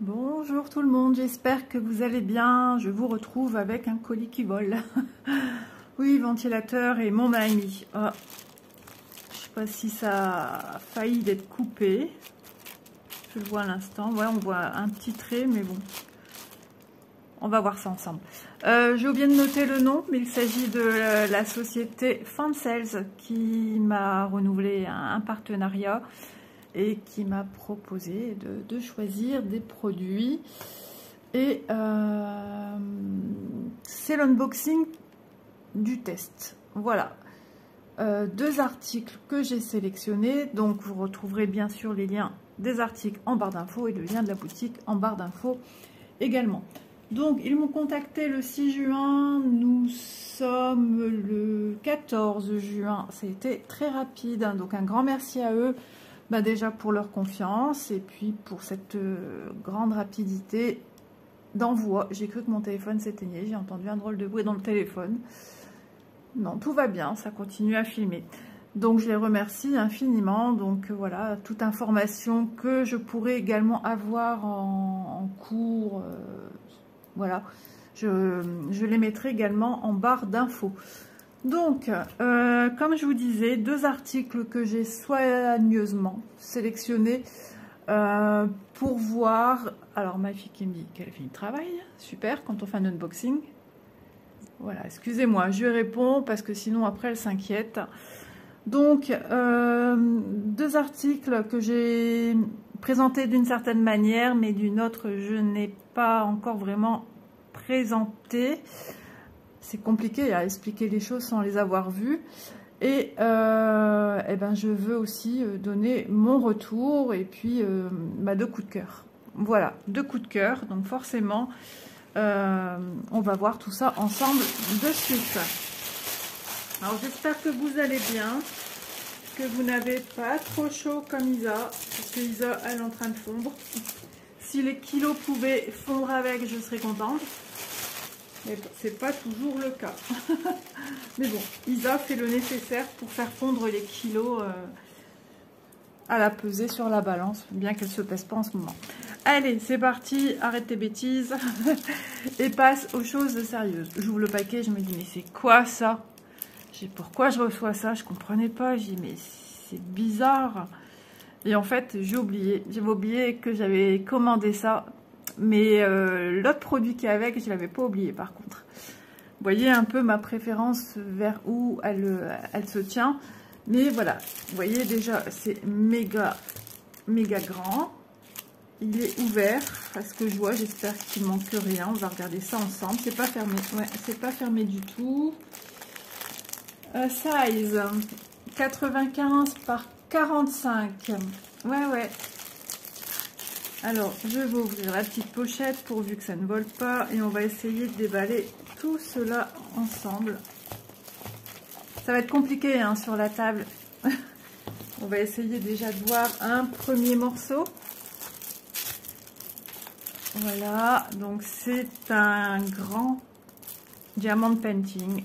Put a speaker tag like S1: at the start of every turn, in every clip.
S1: Bonjour tout le monde, j'espère que vous allez bien. Je vous retrouve avec un colis qui vole. Oui, ventilateur et mon mamie. Oh, je sais pas si ça a failli d'être coupé. Je le vois à l'instant. Ouais, on voit un petit trait, mais bon. On va voir ça ensemble. J'ai oublié de noter le nom, mais il s'agit de la société Fansales qui m'a renouvelé un partenariat et qui m'a proposé de choisir des produits. Et c'est l'unboxing du test. Voilà. Deux articles que j'ai sélectionnés. Donc vous retrouverez bien sûr les liens des articles en barre d'infos et le lien de la boutique en barre d'infos également. Donc ils m'ont contacté le 6 juin. Nous sommes le 14 juin. Ça a été très rapide. Hein, donc un grand merci à eux. Bah déjà pour leur confiance et puis pour cette grande rapidité d'envoi. J'ai cru que mon téléphone s'éteignait, j'ai entendu un drôle de bruit dans le téléphone. Non, tout va bien, ça continue à filmer. Donc je les remercie infiniment. Donc voilà, toute information que je pourrais également avoir en cours, voilà, je les mettrai également en barre d'infos. Donc, comme je vous disais, deux articles que j'ai soigneusement sélectionnés pour voir. Alors, ma fille qui me dit qu'elle fait du travail, super, quand on fait un unboxing. Voilà, excusez-moi, je réponds parce que sinon après elle s'inquiète. Donc, deux articles que j'ai présentés d'une certaine manière, mais d'une autre, je n'ai pas encore vraiment présenté. C'est compliqué à expliquer les choses sans les avoir vues. Et, ben je veux aussi donner mon retour et puis deux coups de cœur. Voilà, deux coups de cœur. Donc forcément, on va voir tout ça ensemble de suite. Alors j'espère que vous allez bien, que vous n'avez pas trop chaud comme Isa, parce que Isa, elle est en train de fondre. Si les kilos pouvaient fondre avec, je serais contente. Mais c'est pas toujours le cas. Mais bon, Isa fait le nécessaire pour faire fondre les kilos à la pesée sur la balance, bien qu'elle se pèse pas en ce moment. Allez, c'est parti, arrête tes bêtises et passe aux choses sérieuses. J'ouvre le paquet, je me dis, mais c'est quoi ça? Pourquoi je reçois ça? Je comprenais pas. J'ai dit, mais c'est bizarre. Et en fait, j'avais oublié que j'avais commandé ça. Mais l'autre produit qui est avec, je ne l'avais pas oublié par contre. Vous voyez un peu ma préférence vers où elle se tient. Mais voilà, vous voyez déjà, c'est méga, méga grand. Il est ouvert, parce que je vois, j'espère qu'il ne manque rien. On va regarder ça ensemble. C'est pas fermé, ouais, c'est pas fermé du tout. Size 95 par 45. Ouais. Alors, je vais ouvrir la petite pochette pourvu que ça ne vole pas et on va essayer de déballer tout cela ensemble. Ça va être compliqué hein, sur la table. On va essayer déjà de voir un premier morceau. Voilà, donc c'est un grand diamond painting.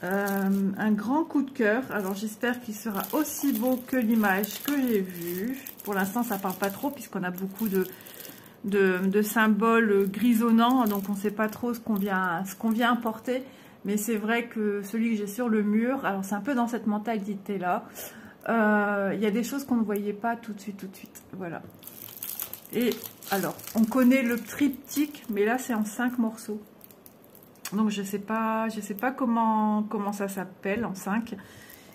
S1: Un grand coup de cœur. Alors j'espère qu'il sera aussi beau que l'image que j'ai vue. Pour l'instant ça parle pas trop puisqu'on a beaucoup de symboles grisonnants, donc on ne sait pas trop ce qu'on vient apporter. Mais c'est vrai que celui que j'ai sur le mur, alors c'est un peu dans cette mentalité là. Il y a des choses qu'on ne voyait pas tout de suite. Voilà. Et alors on connaît le triptyque, mais là c'est en 5 morceaux. Donc je sais pas comment ça s'appelle en 5.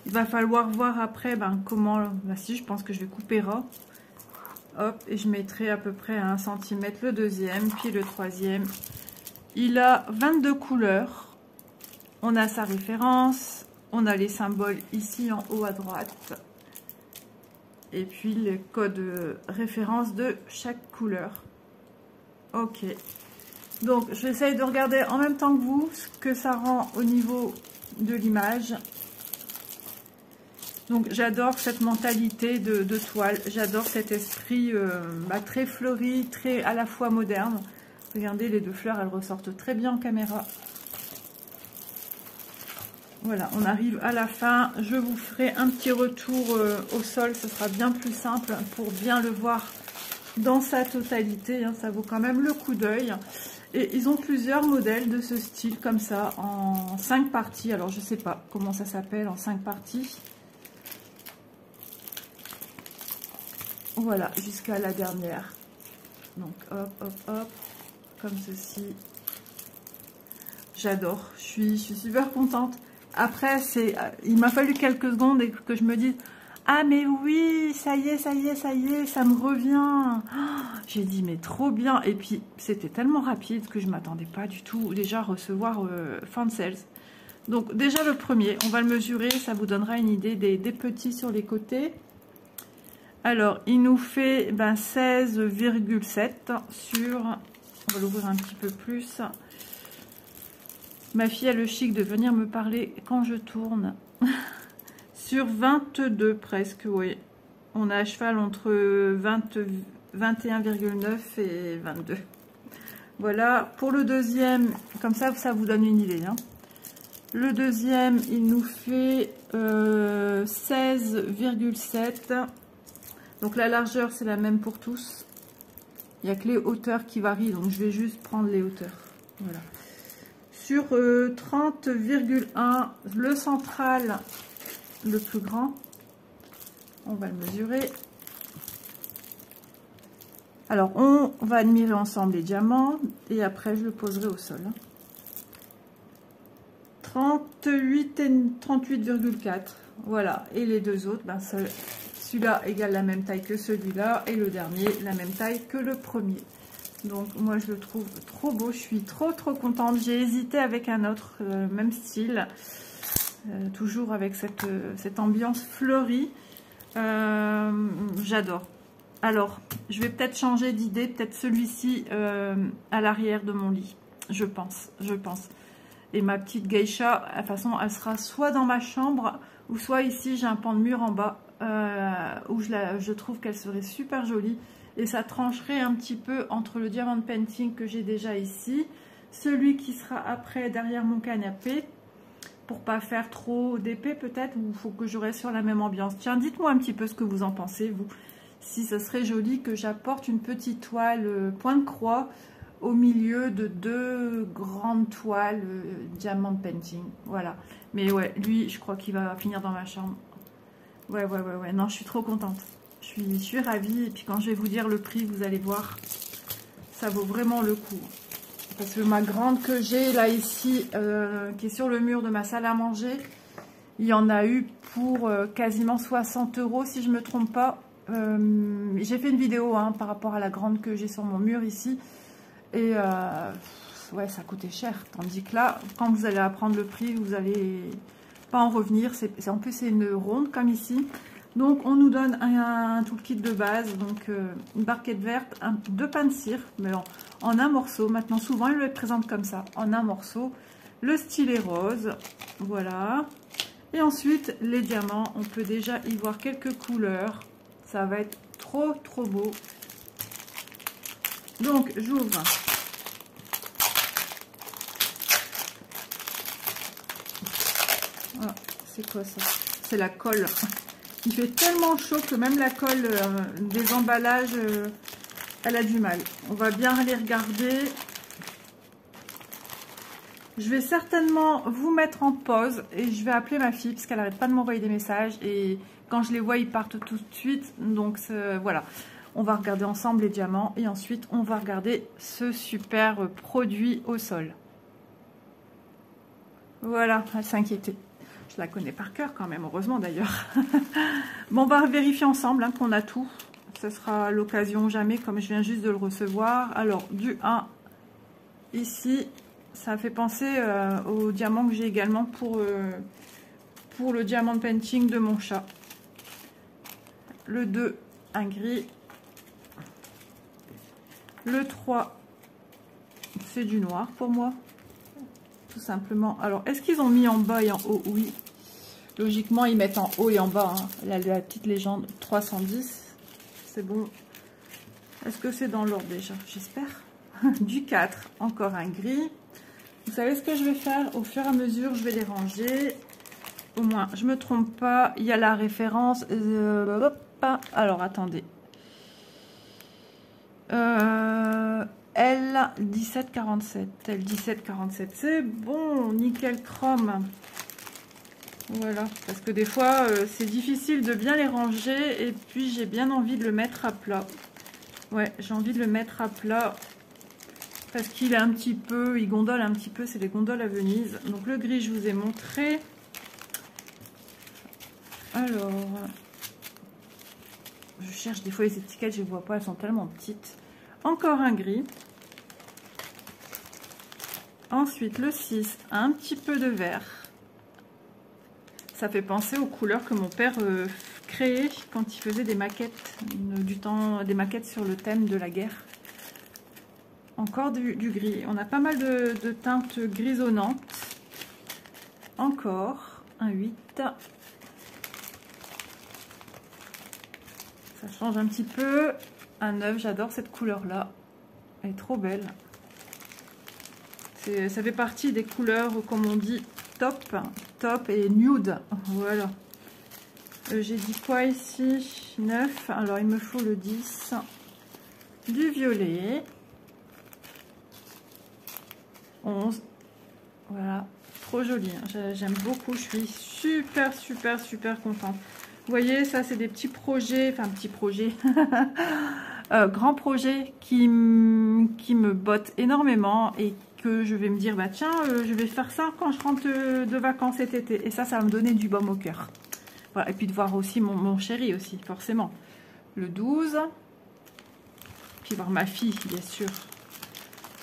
S1: Il va falloir voir après comment. Si je pense que je vais couper ras. Hop, et je mettrai à peu près à 1 cm le deuxième, puis le troisième. Il a 22 couleurs. On a sa référence. On a les symboles ici en haut à droite. Et puis le code référence de chaque couleur. Ok. Donc, j'essaye de regarder en même temps que vous ce que ça rend au niveau de l'image. Donc, j'adore cette mentalité de toile. J'adore cet esprit très fleuri, très à la fois moderne. Regardez, les deux fleurs, elles ressortent très bien en caméra. Voilà, on arrive à la fin. Je vous ferai un petit retour au sol. Ce sera bien plus simple pour bien le voir dans sa totalité, hein, ça vaut quand même le coup d'œil. Et ils ont plusieurs modèles de ce style comme ça en 5 parties. Alors je sais pas comment ça s'appelle en 5 parties. Voilà, jusqu'à la dernière. Donc hop, hop, hop, comme ceci. J'adore, je suis super contente. Après, il m'a fallu quelques secondes et que je me dise « Ah mais oui, ça y est, ça y est, ça y est, ça me revient oh !» J'ai dit « Mais trop bien !» Et puis, c'était tellement rapide que je ne m'attendais pas du tout déjà à recevoir Fan Sales. Donc déjà le premier, on va le mesurer, ça vous donnera une idée des petits sur les côtés. Alors, il nous fait 16,7 sur... On va l'ouvrir un petit peu plus. Ma fille a le chic de venir me parler quand je tourne. Sur 22 presque, oui. On a à cheval entre 21,9 et 22. Voilà. Pour le deuxième, comme ça vous donne une idée. Hein. Le deuxième, il nous fait 16,7. Donc la largeur, c'est la même pour tous. Il n'y a que les hauteurs qui varient. Donc je vais juste prendre les hauteurs. Voilà. Sur 30,1, le central, le plus grand, on va le mesurer. Alors, on va admirer ensemble les diamants et après, je le poserai au sol. 38,4, voilà. Et les deux autres, celui-là égale la même taille que celui-là et le dernier, la même taille que le premier. Donc moi je le trouve trop beau, je suis trop contente. J'ai hésité avec un autre, même style, toujours avec cette ambiance fleurie. J'adore. Alors je vais peut-être changer d'idée, peut-être celui-ci à l'arrière de mon lit, je pense. Et ma petite geisha, de toute façon elle sera soit dans ma chambre ou soit ici j'ai un pan de mur en bas où je trouve qu'elle serait super jolie. Et ça trancherait un petit peu entre le diamant painting que j'ai déjà ici, celui qui sera après derrière mon canapé, pour pas faire trop d'épais peut-être, ou il faut que je reste sur la même ambiance. Tiens, dites-moi un petit peu ce que vous en pensez, vous. Si ce serait joli que j'apporte une petite toile point de croix au milieu de deux grandes toiles diamant painting. Voilà. Mais ouais, lui, je crois qu'il va finir dans ma chambre. Ouais. Non, je suis trop contente. Je suis ravie. Et puis quand je vais vous dire le prix, vous allez voir, ça vaut vraiment le coup. Parce que ma grande que j'ai là ici, qui est sur le mur de ma salle à manger, il y en a eu pour quasiment 60 € si je ne me trompe pas. J'ai fait une vidéo par rapport à la grande que j'ai sur mon mur ici. Et ouais, ça coûtait cher. Tandis que là, quand vous allez apprendre le prix, vous allez pas en revenir. En plus, c'est une ronde comme ici. Donc on nous donne un toolkit de base, donc une barquette verte, deux pains de cire, mais en un morceau. Maintenant souvent ils le présentent comme ça, en un morceau. Le stylet rose, voilà. Et ensuite les diamants, on peut déjà y voir quelques couleurs. Ça va être trop beau. Donc j'ouvre. Ah, c'est quoi ça? C'est la colle. Il fait tellement chaud que même la colle des emballages, elle a du mal. On va bien les regarder. Je vais certainement vous mettre en pause et je vais appeler ma fille parce qu'elle n'arrête pas de m'envoyer des messages. Et quand je les vois, ils partent tout de suite. Donc voilà, on va regarder ensemble les diamants et ensuite on va regarder ce super produit au sol. Voilà, elle s'inquiétait. Je la connais par cœur quand même, heureusement d'ailleurs. Bon, on va vérifier ensemble qu'on a tout. Ce sera l'occasion jamais, comme je viens juste de le recevoir. Alors, du 1, ici, ça fait penser au diamant que j'ai également pour le diamant painting de mon chat. Le 2, un gris. Le 3, c'est du noir pour moi. Tout simplement. Alors, est-ce qu'ils ont mis en bas et en haut? Oui. Logiquement, ils mettent en haut et en bas. La petite légende 310. C'est bon. Est-ce que c'est dans l'ordre déjà? J'espère. Du 4, encore un gris. Vous savez ce que je vais faire? Au fur et à mesure, je vais les ranger. Au moins, je ne me trompe pas. Il y a la référence. Alors, attendez. L1747. L1747, c'est bon, nickel chrome. Voilà, parce que des fois, c'est difficile de bien les ranger. Et puis, j'ai bien envie de le mettre à plat. Ouais, j'ai envie de le mettre à plat. Parce qu'il est un petit peu, il gondole un petit peu, c'est les gondoles à Venise. Donc, le gris, je vous ai montré. Alors, je cherche des fois les étiquettes, je ne les vois pas, elles sont tellement petites. Encore un gris. Ensuite, le 6, un petit peu de vert. Ça fait penser aux couleurs que mon père créait quand il faisait des maquettes, des maquettes sur le thème de la guerre. Encore du gris. On a pas mal de teintes grisonnantes. Encore un 8. Ça change un petit peu. Un 9, j'adore cette couleur-là. Elle est trop belle. Ça fait partie des couleurs, comme on dit, top et nude. Voilà. J'ai dit quoi ici? 9. Alors, il me faut le 10. Du violet. 11. Voilà. Trop joli. Hein. J'aime beaucoup. Je suis super contente. Vous voyez, ça, c'est des petits projets. Enfin, petits projets. Grands projets qui me bottent énormément et que je vais me dire, bah tiens, je vais faire ça quand je rentre de vacances cet été. Et ça va me donner du baume au cœur. Voilà. Et puis de voir aussi mon chéri aussi, forcément. Le 12. Puis voir ma fille, bien sûr.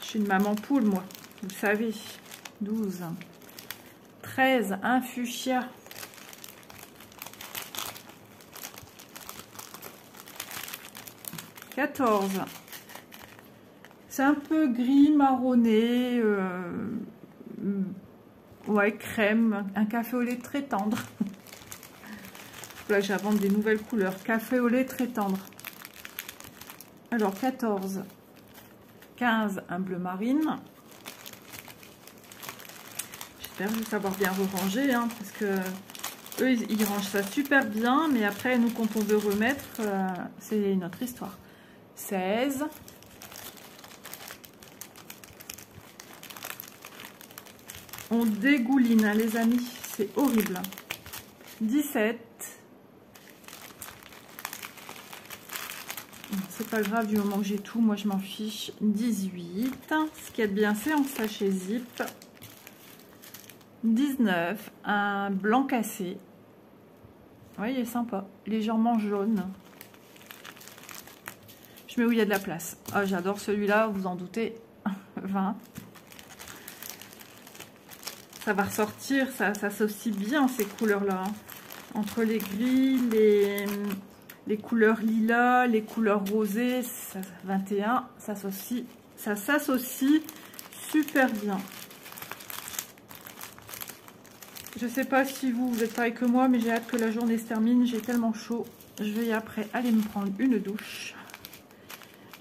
S1: Je suis une maman poule, moi. Vous le savez. 12. 13. Un fuchsia. 14. C'est un peu gris marronné, ouais, crème, un café au lait très tendre. Là, j'invente des nouvelles couleurs. Café au lait très tendre. Alors, 14. 15, un bleu marine. J'espère que je vais savoir bien ranger, hein, parce que eux, ils rangent ça super bien, mais après, nous, quand on veut remettre, c'est notre histoire. 16. On dégouline, hein, les amis, c'est horrible. 17. C'est pas grave du moment que j'ai tout, moi je m'en fiche. 18. Ce qui est bien, c'est en sachet zip. 19. Un blanc cassé. Oui, il est sympa. Légèrement jaune. Je mets où il y a de la place. Ah, j'adore celui-là, vous en doutez. 20. Ça va ressortir, ça s'associe bien ces couleurs-là. Hein. Entre les gris, les couleurs lilas, les couleurs rosées. 21, ça s'associe super bien. Je sais pas si vous êtes pareil que moi, mais j'ai hâte que la journée se termine. J'ai tellement chaud. Je vais après aller me prendre une douche.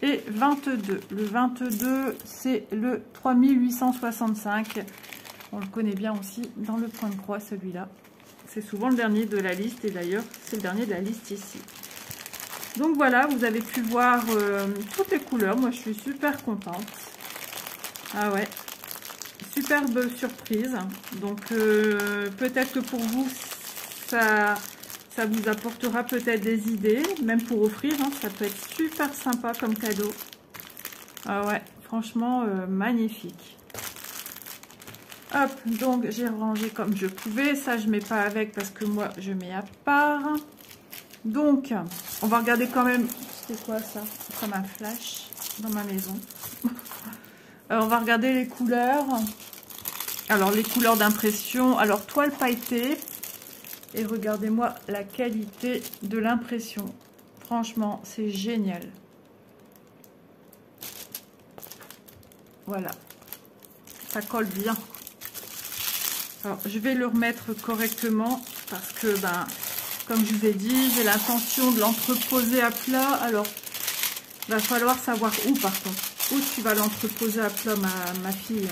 S1: Et 22. Le 22, c'est le 3865. On le connaît bien aussi dans le point de croix, celui-là. C'est souvent le dernier de la liste. Et d'ailleurs, c'est le dernier de la liste ici. Donc voilà, vous avez pu voir toutes les couleurs. Moi, je suis super contente. Ah ouais. Superbe surprise. Donc, peut-être que pour vous, ça vous apportera peut-être des idées. Même pour offrir, hein, ça peut être super sympa comme cadeau. Ah ouais, franchement, magnifique. Hop, donc j'ai rangé comme je pouvais. Ça, je ne mets pas avec parce que moi, je mets à part. Donc, on va regarder quand même. C'est quoi ça? C'est comme un flash dans ma maison. On va regarder les couleurs. Alors, les couleurs d'impression. Alors, toile pailletée. Et regardez-moi la qualité de l'impression. Franchement, c'est génial. Voilà. Ça colle bien. Alors, je vais le remettre correctement parce que, ben, comme je vous ai dit, j'ai l'intention de l'entreposer à plat. Alors, il va falloir savoir où, par contre. Où tu vas l'entreposer à plat, ma fille.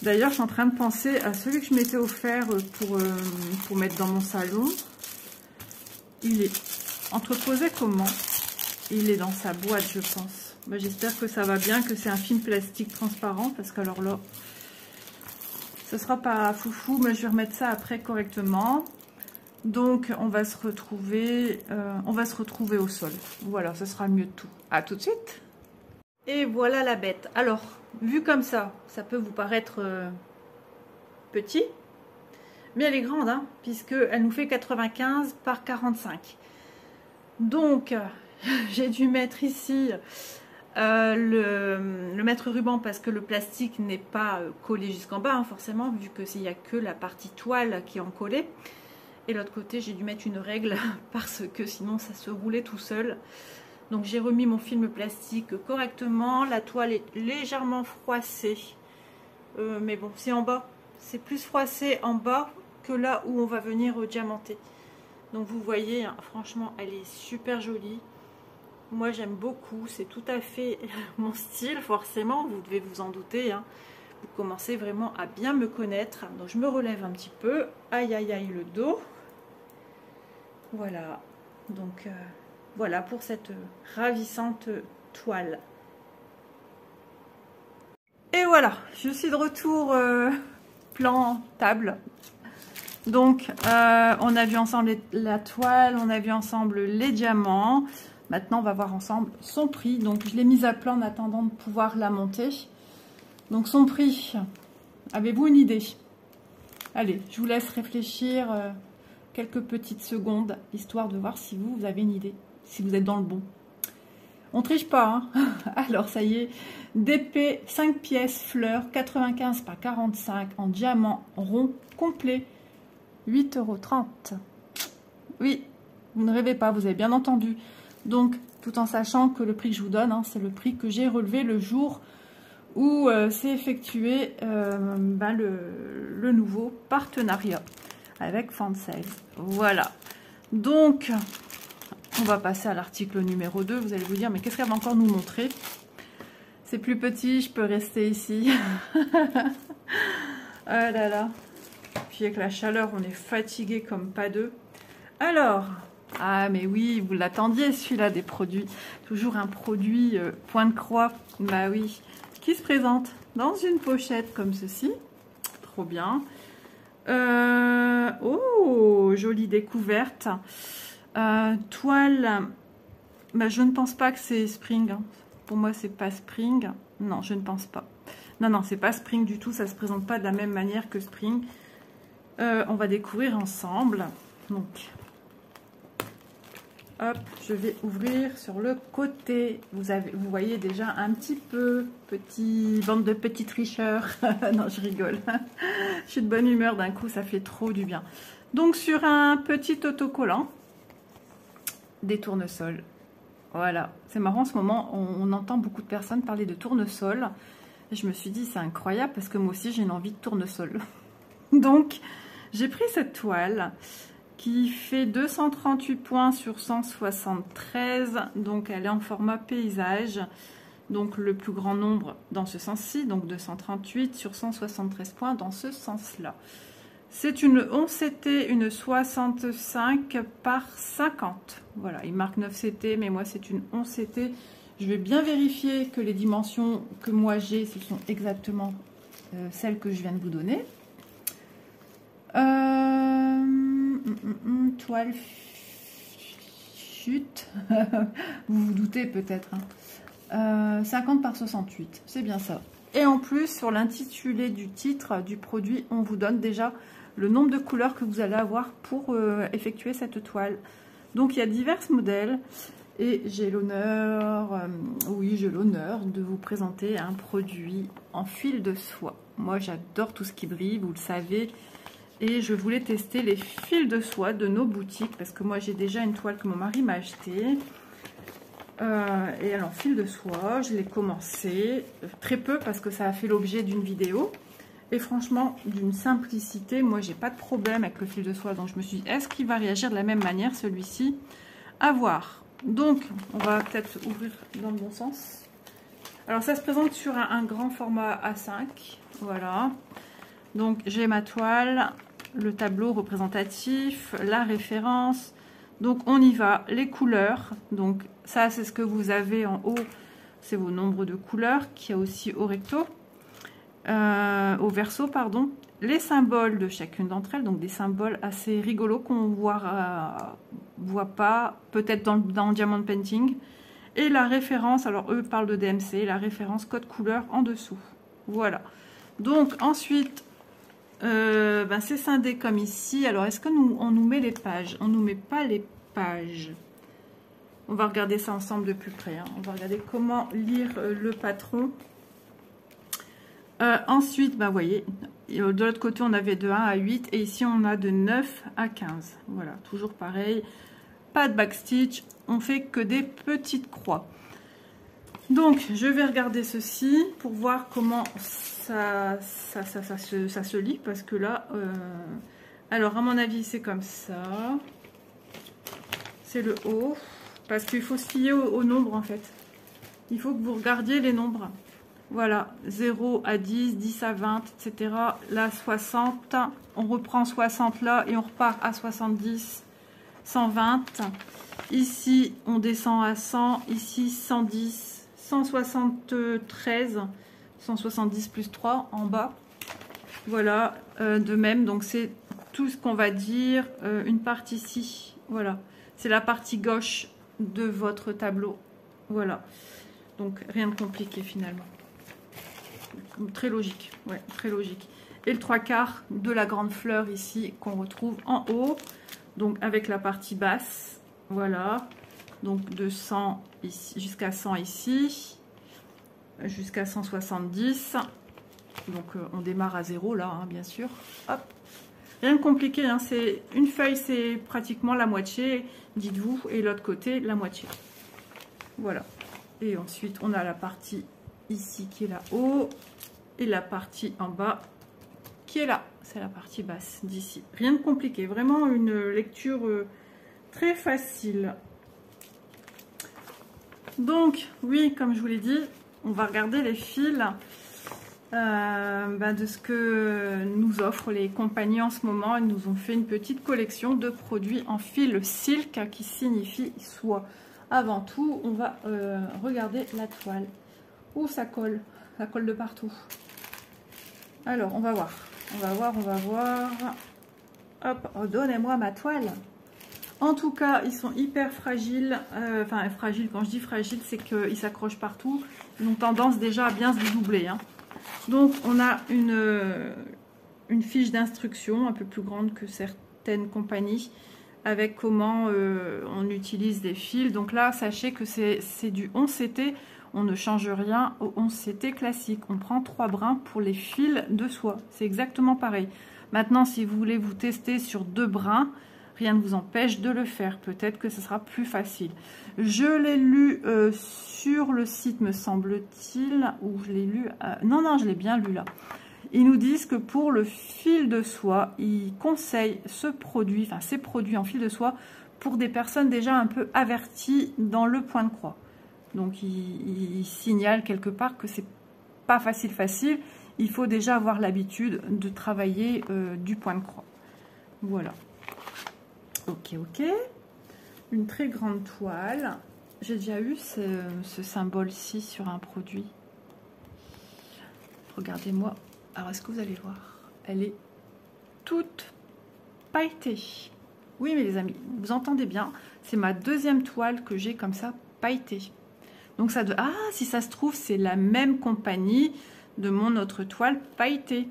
S1: D'ailleurs, je suis en train de penser à celui que je m'étais offert pour mettre dans mon salon. Il est entreposé comment? il est dans sa boîte, je pense. Bah, j'espère que ça va bien, que c'est un film plastique transparent, parce qu'alors là, ce sera pas foufou, mais je vais remettre ça après correctement. Donc, on va se retrouver au sol. Voilà, ce sera le mieux de tout. À tout de suite. Et voilà la bête. Alors, vu comme ça peut vous paraître petit, mais elle est grande, hein, puisqu'elle nous fait 95 par 45. Donc, j'ai dû mettre ici le mètre ruban parce que le plastique n'est pas collé jusqu'en bas, hein, forcément, vu qu'il n'y a que la partie toile qui est en collé. Et l'autre côté, j'ai dû mettre une règle parce que sinon ça se roulait tout seul. Donc j'ai remis mon film plastique correctement. La toile est légèrement froissée. Mais bon, c'est en bas. C'est plus froissé en bas que là où on va venir diamanter. Donc vous voyez, hein, franchement, elle est super jolie. Moi j'aime beaucoup. C'est tout à fait mon style, forcément. Vous devez vous en douter, hein. Vous commencez vraiment à bien me connaître. Donc je me relève un petit peu. Aïe aïe aïe le dos. Voilà. Donc voilà pour cette ravissante toile. Et voilà, je suis de retour plan table. Donc on a vu ensemble la toile, on a vu ensemble les diamants. Maintenant on va voir ensemble son prix. Donc je l'ai mise à plat en attendant de pouvoir la monter. Donc son prix, avez-vous une idée? Allez, je vous laisse réfléchir quelques petites secondes, histoire de voir si vous avez une idée, si vous êtes dans le bon. On triche pas, hein. Alors ça y est, DP 5 pièces fleurs, 95 par 45 en diamant rond complet, 8,30 €. Oui, vous ne rêvez pas, vous avez bien entendu. Donc, tout en sachant que le prix que je vous donne, hein, c'est le prix que j'ai relevé le jour où s'est effectué le nouveau partenariat avec Fansales. Voilà. Donc, on va passer à l'article numéro 2. Vous allez vous dire, mais qu'est-ce qu'elle va encore nous montrer? C'est plus petit, je peux rester ici. Ah là là. Puis avec la chaleur, on est fatigué comme pas deux. Alors, ah mais oui, vous l'attendiez celui-là des produits. Toujours un produit point de croix. Bah oui. Qui se présente dans une pochette comme ceci. Trop bien. Oh, jolie découverte. Toile. Bah, je ne pense pas que c'est Spring. Hein. Pour moi, c'est pas Spring. Non, je ne pense pas. Non, non, c'est pas Spring du tout. Ça se présente pas de la même manière que Spring. On va découvrir ensemble. Donc, hop, je vais ouvrir sur le côté. Vous voyez déjà un petit peu, bande de petits tricheurs. Non, je rigole. Je suis de bonne humeur d'un coup, ça fait trop du bien. Donc, sur un petit autocollant, des tournesols. Voilà, c'est marrant en ce moment, on entend beaucoup de personnes parler de tournesol. Et je me suis dit, c'est incroyable parce que moi aussi, j'ai une envie de tournesol. Donc, j'ai pris cette toile qui fait 238 points sur 173. Donc, elle est en format paysage. Donc, le plus grand nombre dans ce sens-ci. Donc, 238 sur 173 points dans ce sens-là. C'est une 11 CT, une 65 par 50. Voilà, il marque 9 CT, mais moi, c'est une 11 CT. Je vais bien vérifier que les dimensions que moi j'ai, ce sont exactement celles que je viens de vous donner. Toile chute. Vous vous doutez peut-être. Hein. 50 par 68, c'est bien ça. Et en plus, sur l'intitulé du titre du produit, on vous donne déjà le nombre de couleurs que vous allez avoir pour effectuer cette toile. Donc, il y a divers modèles. Et j'ai l'honneur, oui, j'ai l'honneur de vous présenter un produit en fil de soie. Moi, j'adore tout ce qui brille, vous le savez. Et je voulais tester les fils de soie de nos boutiques. Parce que moi, j'ai déjà une toile que mon mari m'a achetée. Et alors, fil de soie, je l'ai commencé très peu parce que ça a fait l'objet d'une vidéo. Et franchement, d'une simplicité, moi, j'ai pas de problème avec le fil de soie. Donc, je me suis dit, est-ce qu'il va réagir de la même manière, celui-ci? À voir. Donc, on va peut-être ouvrir dans le bon sens. Alors, ça se présente sur un grand format A5. Voilà. Donc, j'ai ma toile, le tableau représentatif, la référence. Donc on y va, les couleurs. Donc ça c'est ce que vous avez en haut, c'est vos nombres de couleurs, qui a aussi au recto, au verso pardon. Les symboles de chacune d'entre elles, donc des symboles assez rigolos qu'on voit pas peut-être dans Diamond Painting. Et la référence, alors eux parlent de DMC, la référence code couleur en dessous. Voilà. Donc ensuite, c'est scindé comme ici. Alors est-ce que on nous met les pages? On nous met pas les pages. On va regarder ça ensemble de plus près. Hein. On va regarder comment lire le patron. Ensuite, vous voyez, de l'autre côté, on avait de 1 à 8 et ici, on a de 9 à 15. Voilà, toujours pareil. Pas de backstitch, on fait que des petites croix. Donc, je vais regarder ceci pour voir comment ça se lit parce que là, alors à mon avis, c'est comme ça. C'est le haut parce qu'il faut se fier au nombre en fait. Il faut que vous regardiez les nombres. Voilà, 0 à 10, 10 à 20, etc. Là, 60. On reprend 60 là et on repart à 70, 120. Ici, on descend à 100. Ici, 110, 173, 170 plus 3 en bas. Voilà, de même. Donc, c'est tout ce qu'on va dire. Une partie ici. Voilà, c'est la partie gauche de votre tableau. Voilà. Donc, rien de compliqué finalement. Très logique, ouais, très logique. Et le 3/4 de la grande fleur ici qu'on retrouve en haut, donc avec la partie basse, voilà, donc de 100 ici jusqu'à 100 ici, jusqu'à 170. Donc on démarre à 0 là, hein, bien sûr. Hop, rien de compliqué, hein, c'est une feuille, c'est pratiquement la moitié, dites-vous, et l'autre côté la moitié. Voilà. Et ensuite on a la partie ici qui est là-haut et la partie en bas qui est là, c'est la partie basse d'ici. Rien de compliqué, vraiment une lecture très facile. Donc oui, comme je vous l'ai dit, on va regarder les fils de ce que nous offrent les compagnies en ce moment. Ils nous ont fait une petite collection de produits en fil silk qui signifie soie. Avant tout, on va regarder la toile. Oh, ça colle de partout. Alors, on va voir. On va voir. Hop, oh, donnez-moi ma toile. En tout cas, ils sont hyper fragiles. Enfin, fragiles, quand je dis fragile, c'est qu'ils s'accrochent partout. Ils ont tendance déjà à bien se dédoubler. Hein. Donc, on a une fiche d'instruction un peu plus grande que certaines compagnies avec comment on utilise des fils. Donc là, sachez que c'est du 11 CT. On ne change rien au 11 CT classique. On prend 3 brins pour les fils de soie. C'est exactement pareil. Maintenant, si vous voulez vous tester sur 2 brins, rien ne vous empêche de le faire. Peut-être que ce sera plus facile. Je l'ai lu sur le site, me semble-t-il, ou je l'ai lu... non, je l'ai bien lu là. Ils nous disent que pour le fil de soie, ils conseillent ce produit, enfin ces produits en fil de soie, pour des personnes déjà un peu averties dans le point de croix. Donc, il signale quelque part que c'est pas facile. Il faut déjà avoir l'habitude de travailler du point de croix. Voilà. Ok. Une très grande toile. J'ai déjà eu ce symbole-ci sur un produit. Regardez-moi. Alors, est-ce que vous allez voir? Elle est toute pailletée. Oui, mais les amis, vous entendez bien. C'est ma deuxième toile que j'ai comme ça pailletée. Donc ça doit... Ah, si ça se trouve, c'est la même compagnie de mon autre toile pailletée.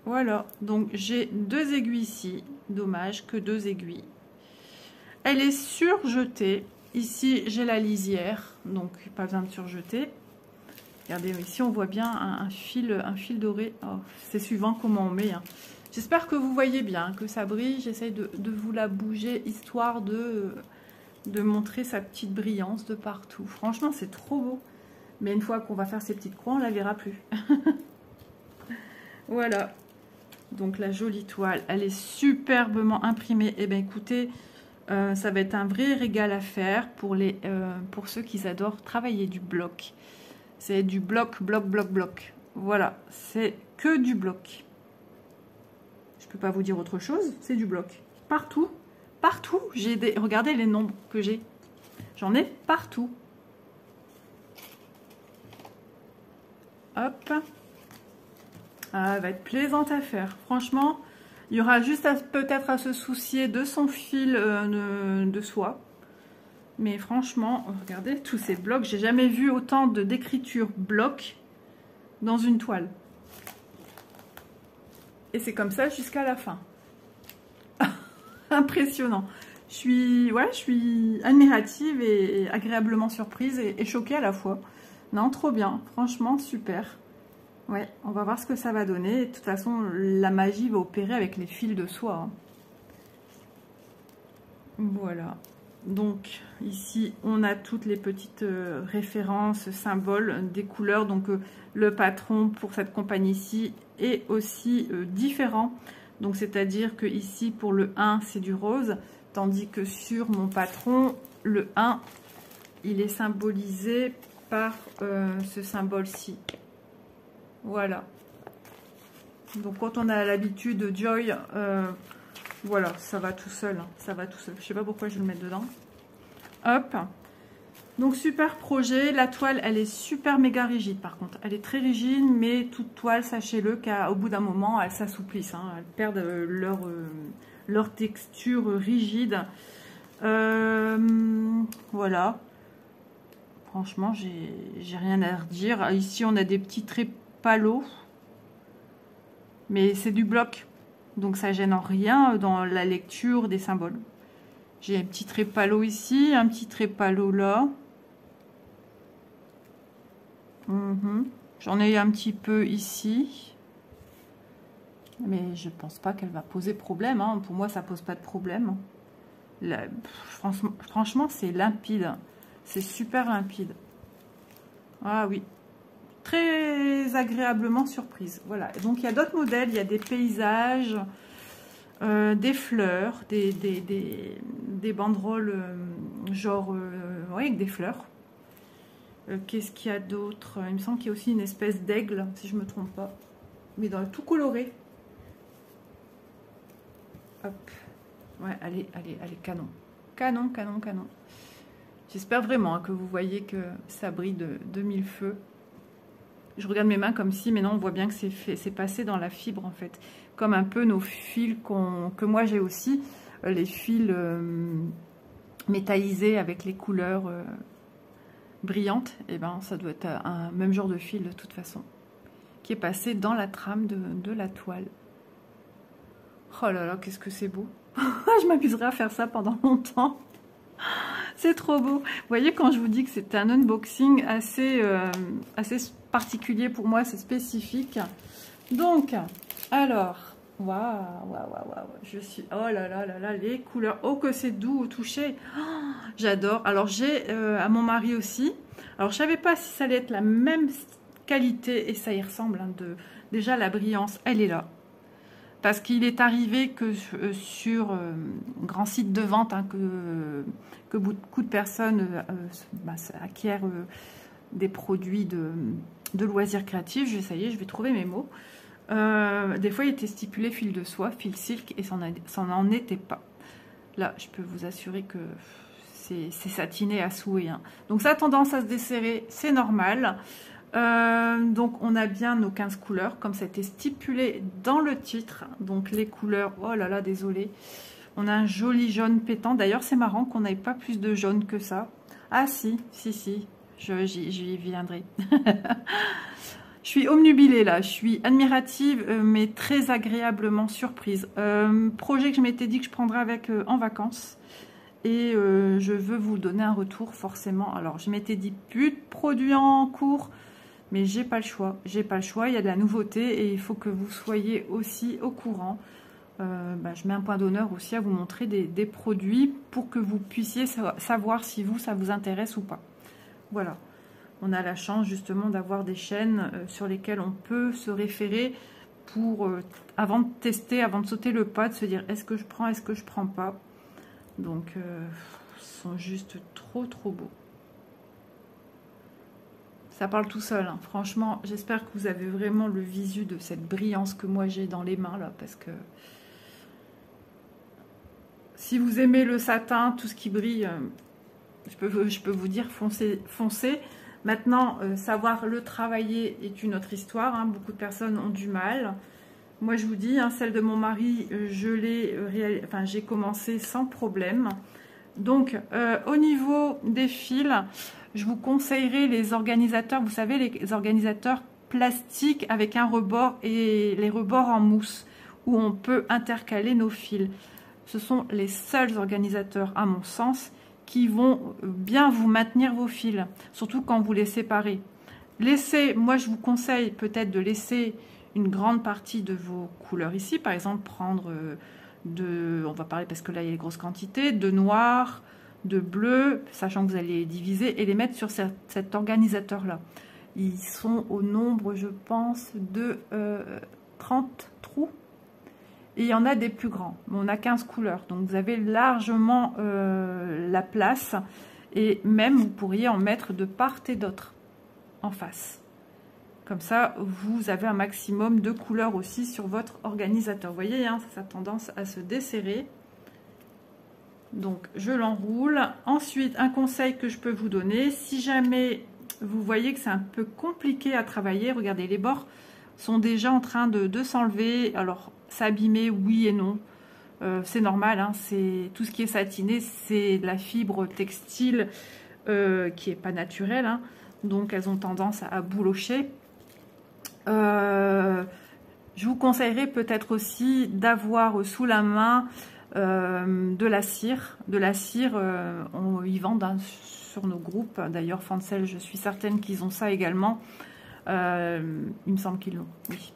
S1: Voilà. Donc j'ai 2 aiguilles ici. Dommage que 2 aiguilles. Elle est surjetée. Ici, j'ai la lisière. Donc pas besoin de surjeter. Regardez, ici, on voit bien un fil doré. Oh, c'est suivant comment on met. Hein. J'espère que vous voyez bien, que ça brille. J'essaye de vous la bouger, histoire de montrer sa petite brillance de partout. Franchement, c'est trop beau. Mais une fois qu'on va faire ces petites croix, on ne la verra plus. Voilà. Donc, la jolie toile, elle est superbement imprimée. Eh bien, écoutez, ça va être un vrai régal à faire pour ceux qui adorent travailler du bloc. C'est du bloc. Voilà, c'est que du bloc. Je ne peux pas vous dire autre chose, c'est du bloc. Partout, partout. Regardez les nombres que j'ai. J'en ai partout. Hop. Ah, elle va être plaisante à faire. Franchement, il y aura juste peut-être à se soucier de son fil de soie. Mais franchement, regardez tous ces blocs. J'ai jamais vu autant d'écriture bloc dans une toile. Et c'est comme ça jusqu'à la fin. Impressionnant. Je suis admirative et agréablement surprise et choquée à la fois. Non, trop bien. Franchement, super. Ouais, on va voir ce que ça va donner. De toute façon, la magie va opérer avec les fils de soie. Voilà. Donc, ici, on a toutes les petites références, symboles des couleurs. Donc, le patron pour cette compagnie-ci est aussi différent. Donc, c'est-à-dire que ici, pour le 1, c'est du rose. Tandis que sur mon patron, le 1, il est symbolisé par ce symbole-ci. Voilà. Donc quand on a l'habitude de Joy, voilà, ça va tout seul. Hein, ça va tout seul. Je sais pas pourquoi je vais le mettre dedans. Hop. Donc super projet. La toile, elle est super méga rigide par contre. Elle est très rigide, mais toute toile, sachez-le qu'au bout d'un moment, elles s'assouplissent. Hein, elles perdent leur texture rigide. Voilà. Franchement, j'ai rien à redire. Ici, on a des petits traits palos. Mais c'est du bloc. Donc, ça gêne en rien dans la lecture des symboles. J'ai un petit trait palo ici, un petit trait palo là. J'en ai un petit peu ici. Mais je pense pas qu'elle va poser problème. Hein. Pour moi, ça pose pas de problème. Là, franchement, c'est limpide. C'est super limpide. Ah oui. Très agréablement surprise. Voilà. Donc, il y a d'autres modèles. Il y a des paysages, des fleurs, des banderoles, genre, oui, avec des fleurs. Qu'est-ce qu'il y a d'autre? Il me semble qu'il y a aussi une espèce d'aigle, si je ne me trompe pas. Mais dans tout coloré. Hop. Ouais, allez, canon. Canon, canon, canon. J'espère vraiment que vous voyez que ça brille de mille feux. Je regarde mes mains comme si, mais non, on voit bien que c'est passé dans la fibre en fait. Comme un peu nos fils que moi j'ai aussi, les fils métallisés avec les couleurs brillantes. Et ben, ça doit être un même genre de fil de toute façon, qui est passé dans la trame de la toile. Oh là là, qu'est-ce que c'est beau. Je m'amuserai à faire ça pendant longtemps. C'est trop beau. Vous voyez, quand je vous dis que c'est un unboxing assez particulier pour moi, c'est spécifique. Donc, alors, waouh, je suis, oh là là là là, les couleurs, oh que c'est doux au toucher. Oh, j'adore. Alors, j'ai à mon mari aussi. Alors, je savais pas si ça allait être la même qualité et ça y ressemble. Hein, déjà, la brillance, elle est là. Parce qu'il est arrivé que sur un grand site de vente, hein, que beaucoup de personnes acquièrent des produits de loisirs créatifs. Ça y est, je vais trouver mes mots. Des fois, il était stipulé fil de soie, fil silk, et ça n'en était pas. Là, je peux vous assurer que c'est satiné à souhait. Hein. Donc, ça a tendance à se desserrer, c'est normal. Donc on a bien nos 15 couleurs comme ça a été stipulé dans le titre. Donc les couleurs, oh là là, désolé, on a un joli jaune pétant. D'ailleurs c'est marrant qu'on n'ait pas plus de jaune que ça. Ah si, j'y viendrai. Je suis omnubilée là, je suis admirative mais très agréablement surprise. Projet que je m'étais dit que je prendrais avec en vacances. Et je veux vous donner un retour forcément. Alors je m'étais dit plus de produits en cours. Mais j'ai pas le choix, il y a de la nouveauté et il faut que vous soyez aussi au courant. Je mets un point d'honneur aussi à vous montrer des produits pour que vous puissiez savoir si ça vous intéresse ou pas. Voilà, on a la chance justement d'avoir des chaînes sur lesquelles on peut se référer pour, avant de tester, avant de sauter le pas, de se dire est-ce que je prends pas. Donc, ils sont juste trop beaux. Ça parle tout seul, hein. Franchement, j'espère que vous avez vraiment le visu de cette brillance que moi j'ai dans les mains là, parce que Si vous aimez le satin, tout ce qui brille, je peux vous dire foncez. Maintenant, savoir le travailler est une autre histoire, hein. Beaucoup de personnes ont du mal. Moi, je vous dis, hein, celle de mon mari, j'ai commencé sans problème. Donc, au niveau des fils, je vous conseillerais les organisateurs, vous savez, les organisateurs plastiques avec un rebord et les rebords en mousse, où on peut intercaler nos fils. Ce sont les seuls organisateurs, à mon sens, qui vont bien vous maintenir vos fils, surtout quand vous les séparez. Moi je vous conseille peut-être de laisser une grande partie de vos couleurs ici, par exemple prendre on va parler parce que là il y a les grosses quantités, de noir, de bleu, sachant que vous allez les diviser et les mettre sur cet organisateur là. Ils sont au nombre, je pense, de 30 trous. Et il y en a des plus grands, mais on a 15 couleurs, donc vous avez largement la place, et même vous pourriez en mettre de part et d'autre en face. Comme ça, vous avez un maximum de couleurs aussi sur votre organisateur. Vous voyez, hein, ça a tendance à se desserrer. Donc, je l'enroule. Ensuite, un conseil que je peux vous donner, si jamais vous voyez que c'est un peu compliqué à travailler, regardez, les bords sont déjà en train de s'enlever. Alors, s'abîmer, oui et non. C'est normal, hein, c'est tout ce qui est satiné, c'est de la fibre textile qui n'est pas naturelle. Hein, donc, elles ont tendance à boulocher. Je vous conseillerais peut-être aussi d'avoir sous la main de la cire. De la cire, on y vend sur nos groupes. D'ailleurs, Fancel, je suis certaine qu'ils ont ça également. Il me semble qu'ils l'ont, oui.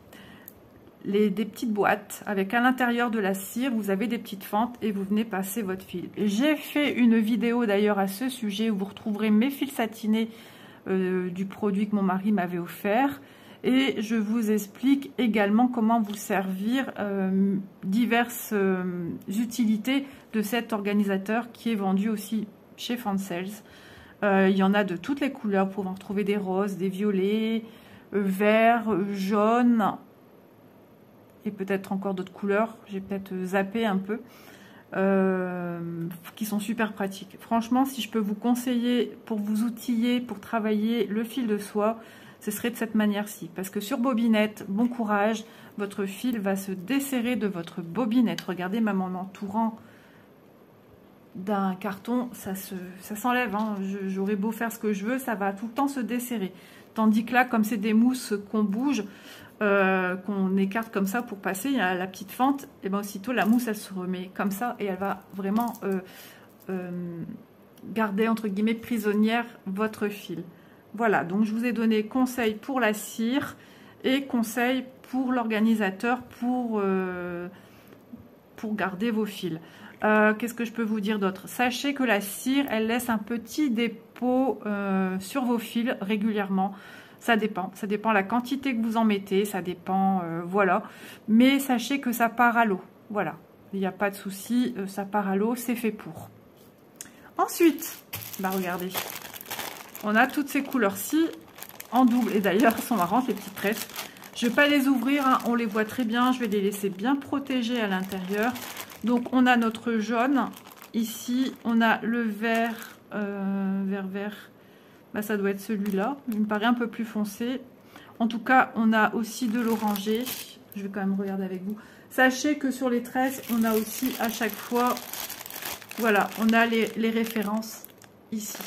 S1: Des petites boîtes avec à l'intérieur de la cire, vous avez des petites fentes et vous venez passer votre fil. J'ai fait une vidéo d'ailleurs à ce sujet où vous retrouverez mes fils satinés du produit que mon mari m'avait offert. Et je vous explique également comment vous servir diverses utilités de cet organisateur qui est vendu aussi chez Fancel. Il y en a de toutes les couleurs, vous pouvez en retrouver des roses, des violets, verts, jaunes et peut-être encore d'autres couleurs. J'ai peut-être zappé un peu. Qui sont super pratiques. Franchement, si je peux vous conseiller pour vous outiller, pour travailler le fil de soie, ce serait de cette manière-ci. Parce que sur bobinette, bon courage, votre fil va se desserrer de votre bobinette. Regardez, même en entourant d'un carton, ça s'enlève. Hein. J'aurais beau faire ce que je veux, ça va tout le temps se desserrer. Tandis que là, comme c'est des mousses qu'on bouge, qu'on écarte comme ça pour passer, il y a la petite fente, et bien aussitôt la mousse elle se remet comme ça et elle va vraiment garder entre guillemets prisonnière votre fil. Voilà, donc je vous ai donné conseil pour la cire et conseil pour l'organisateur pour garder vos fils. Qu'est-ce que je peux vous dire d'autre? Sachez que la cire elle laisse un petit dépôt sur vos fils régulièrement. Ça dépend la quantité que vous en mettez, ça dépend, voilà. Mais sachez que ça part à l'eau, voilà. Il n'y a pas de souci, ça part à l'eau, c'est fait pour. Ensuite, bah regardez, on a toutes ces couleurs-ci en double. Et d'ailleurs, elles sont marrantes, les petites tresses. Je ne vais pas les ouvrir, hein, on les voit très bien. Je vais les laisser bien protégées à l'intérieur. Donc, on a notre jaune. Ici, on a le vert, vert. Bah, ça doit être celui-là. Il me paraît un peu plus foncé. En tout cas, on a aussi de l'orangé. Je vais quand même regarder avec vous. Sachez que sur les tresses, on a aussi à chaque fois, voilà, on a les références ici.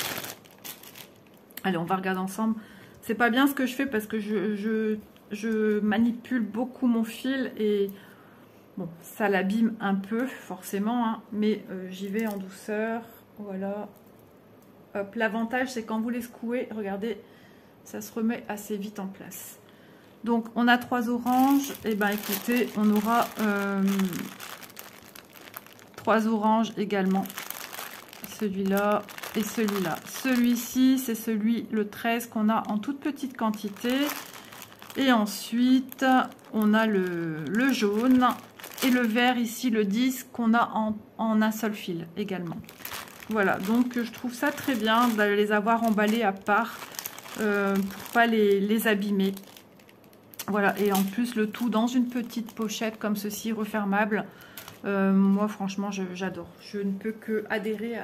S1: Allez, on va regarder ensemble. C'est pas bien ce que je fais parce que je manipule beaucoup mon fil et bon, ça l'abîme un peu forcément, hein, mais j'y vais en douceur. Voilà. Hop, l'avantage c'est quand vous les secouez, regardez, ça se remet assez vite en place. Donc on a 3 oranges, et ben écoutez, on aura 3 oranges également. Celui-là et celui-là. Celui-ci, c'est celui, le 13 qu'on a en toute petite quantité. Et ensuite, on a le jaune et le vert ici, le 10, qu'on a en un seul fil également. Voilà, donc je trouve ça très bien de les avoir emballés à part pour pas les abîmer. Voilà, et en plus le tout dans une petite pochette comme ceci, refermable. Moi, franchement, j'adore. Je ne peux que adhérer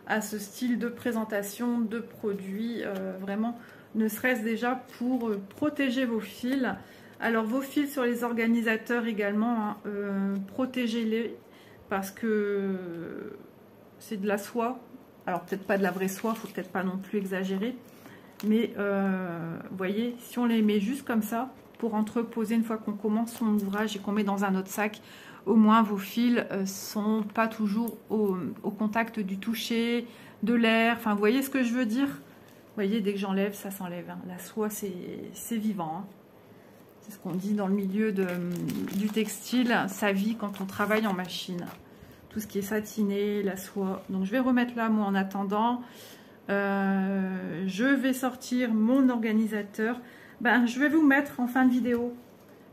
S1: à ce style de présentation de produits. Vraiment, ne serait-ce déjà pour protéger vos fils. Alors, vos fils sur les organisateurs également, hein, protégez-les parce que c'est de la soie. Alors, peut-être pas de la vraie soie, il ne faut peut-être pas non plus exagérer. Mais, vous voyez, si on les met juste comme ça, pour entreposer une fois qu'on commence son ouvrage et qu'on met dans un autre sac, au moins vos fils sont pas toujours au contact du toucher, de l'air. Enfin, vous voyez ce que je veux dire? Vous voyez, dès que j'enlève, ça s'enlève. Hein. La soie, c'est vivant. Hein. C'est ce qu'on dit dans le milieu du textile. Ça vit quand on travaille en machine. Tout ce qui est satiné, la soie. Donc, je vais remettre là, moi, en attendant. Je vais sortir mon organisateur. Ben, je vais vous mettre en fin de vidéo.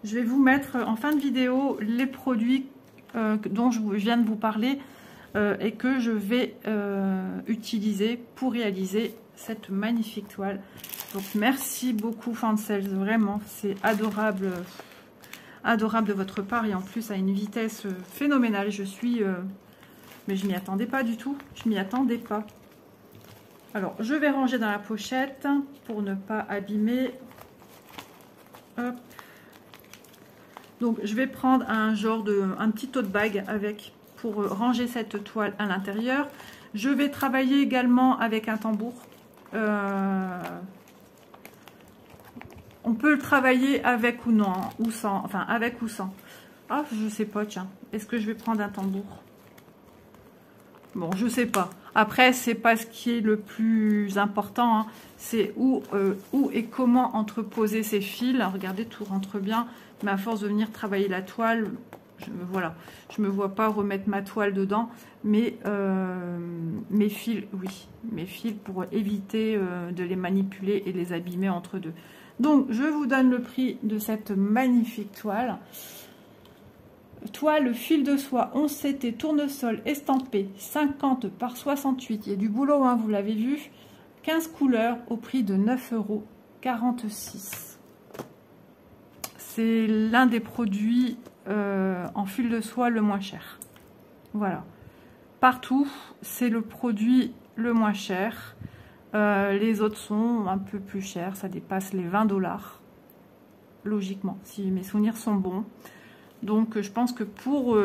S1: Je vais vous mettre en fin de vidéo les produits dont je viens de vous parler et que je vais utiliser pour réaliser cette magnifique toile. Donc merci beaucoup Fancels, vraiment c'est adorable, adorable de votre part et en plus à une vitesse phénoménale. Je suis, mais je m'y attendais pas du tout, je m'y attendais pas. Alors je vais ranger dans la pochette pour ne pas abîmer. Hop. Donc je vais prendre un petit tote bag avec pour ranger cette toile à l'intérieur. Je vais travailler également avec un tambour. On peut le travailler avec ou non, ou sans, enfin avec ou sans. Ah, je sais pas, tiens. Est-ce que je vais prendre un tambour? Bon, je sais pas. Après, c'est pas ce qui est le plus important. Hein. C'est où et comment entreposer ces fils. Regardez, tout rentre bien. Mais à force de venir travailler la toile, voilà, je me vois pas remettre ma toile dedans. Mais mes fils, oui, mes fils pour éviter de les manipuler et les abîmer entre deux. Donc, je vous donne le prix de cette magnifique toile. Toile fil de soie 11 CT tournesol estampé 50 par 68. Il y a du boulot, hein, vous l'avez vu. 15 couleurs au prix de 9,46 €. C'est l'un des produits en fil de soie le moins cher. Voilà. Partout, c'est le produit le moins cher. Les autres sont un peu plus chers. Ça dépasse les 20 $. Logiquement, si mes souvenirs sont bons. Donc je pense que pour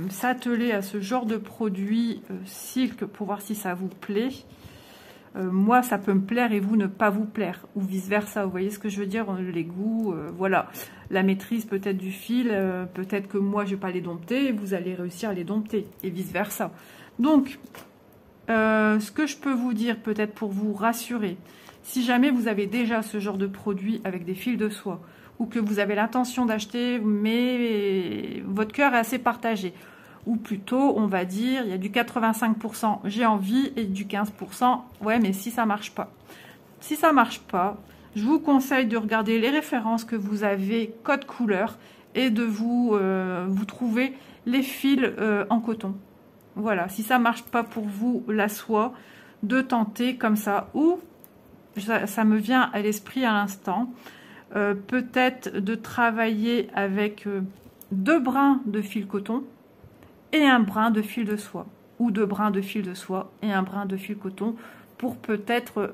S1: s'atteler à ce genre de produit silk, pour voir si ça vous plaît, moi ça peut me plaire et vous ne pas vous plaire, ou vice versa, vous voyez ce que je veux dire, les goûts, voilà, la maîtrise peut-être du fil, peut-être que moi je vais pas les dompter, et vous allez réussir à les dompter, et vice versa. Donc, ce que je peux vous dire peut-être pour vous rassurer, si jamais vous avez déjà ce genre de produit avec des fils de soie, ou que vous avez l'intention d'acheter, mais votre cœur est assez partagé. Ou plutôt, on va dire, il y a du 85% j'ai envie et du 15%, ouais, mais si ça marche pas. Si ça marche pas, je vous conseille de regarder les références que vous avez, code couleur, et de vous trouver les fils en coton. Voilà, si ça marche pas pour vous, la soie, de tenter comme ça, ou ça me vient à l'esprit à l'instant, peut-être de travailler avec 2 brins de fil coton et un brin de fil de soie, ou 2 brins de fil de soie et un brin de fil coton, pour peut-être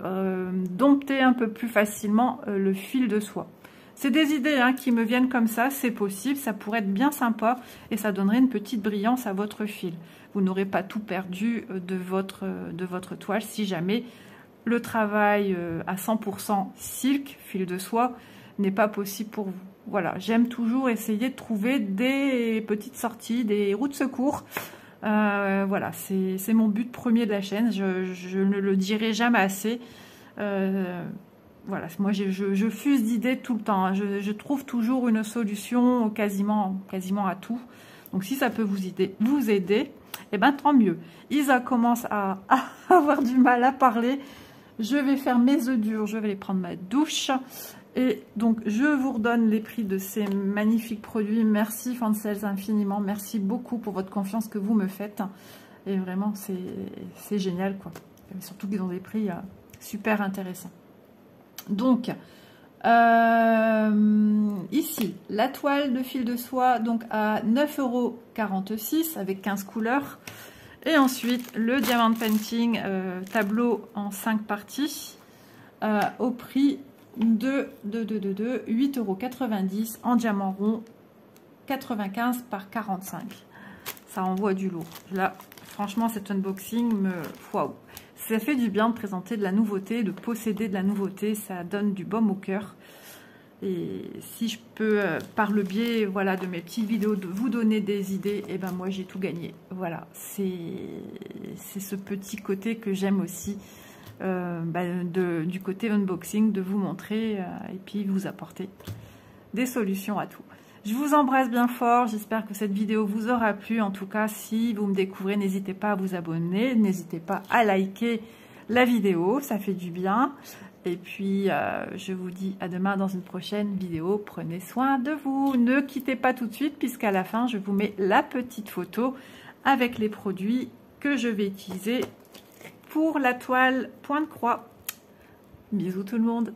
S1: dompter un peu plus facilement le fil de soie. C'est des idées hein, qui me viennent comme ça, c'est possible, ça pourrait être bien sympa et ça donnerait une petite brillance à votre fil. Vous n'aurez pas tout perdu de votre toile si jamais le travail à 100% silk, fil de soie, n'est pas possible pour vous. Voilà, j'aime toujours essayer de trouver des petites sorties, des routes de secours. Voilà, c'est mon but premier de la chaîne. Je ne le dirai jamais assez. Voilà, moi je fuse d'idées tout le temps. Hein. Je trouve toujours une solution quasiment à tout. Donc si ça peut vous aider, eh ben tant mieux. Isa commence à avoir du mal à parler. Je vais faire mes œufs durs, je vais aller prendre ma douche. Et donc, je vous redonne les prix de ces magnifiques produits. Merci Fancels infiniment. Merci beaucoup pour votre confiance que vous me faites. Et vraiment, c'est génial, quoi. Et surtout qu'ils ont des prix super intéressants. Donc, Ici, la toile de fil de soie donc à 9,46 € avec 15 couleurs. Et ensuite, le Diamond Painting tableau en 5 parties au prix de 8,90 € en diamant rond 95 par 45. Ça envoie du lourd. Là, franchement, cet unboxing waouh. Ça fait du bien de présenter de la nouveauté, de posséder de la nouveauté. Ça donne du baume au cœur. Et si je peux, par le biais voilà, de mes petites vidéos, de vous donner des idées, et ben moi j'ai tout gagné. Voilà, c'est ce petit côté que j'aime aussi du côté unboxing, de vous montrer et puis vous apporter des solutions à tout. Je vous embrasse bien fort, j'espère que cette vidéo vous aura plu. En tout cas, si vous me découvrez, n'hésitez pas à vous abonner, n'hésitez pas à liker la vidéo, ça fait du bien. Et puis, je vous dis à demain dans une prochaine vidéo. Prenez soin de vous. Ne quittez pas tout de suite puisqu'à la fin, je vous mets la petite photo avec les produits que je vais utiliser pour la toile point de croix. Bisous tout le monde.